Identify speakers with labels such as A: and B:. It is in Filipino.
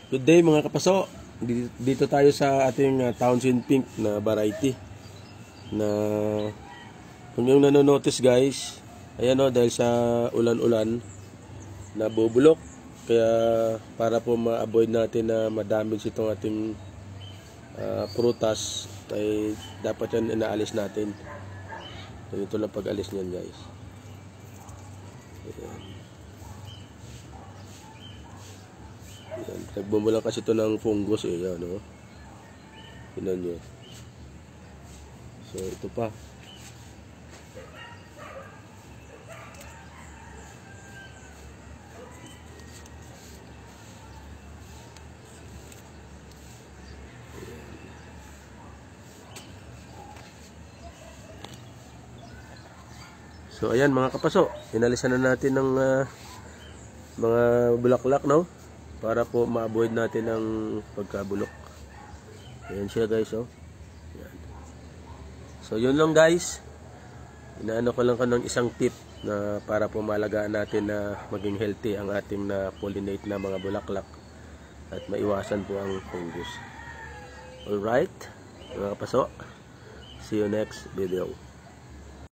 A: Good day mga kapaso. Dito tayo sa ating Townsend Pink na variety. Na kung yung nanonotice guys, ayan o, dahil sa ulan-ulan nabubulok. Kaya para po ma-avoid natin na ma-damage itong ating prutas, ay dapat yan inaalis natin. Ganito lang pag-alis niyan guys. Ayan. Ayan. Nagbumulang kasi ito ng fungus eh. Ayan, no? Tingnan nyo. So ito pa. So ayan mga kapaso, inalisan na natin ng mga bulaklak, no? Para po ma-avoid natin ang pagkabulok. Ayan siya guys, oh. Ayan. So yun lang guys. Inaano ko lang ng isang tip na para po malagaan natin na maging healthy ang ating na pollinate na mga bulaklak at maiwasan po ang fungus. Alright mga kapaso, see you next video.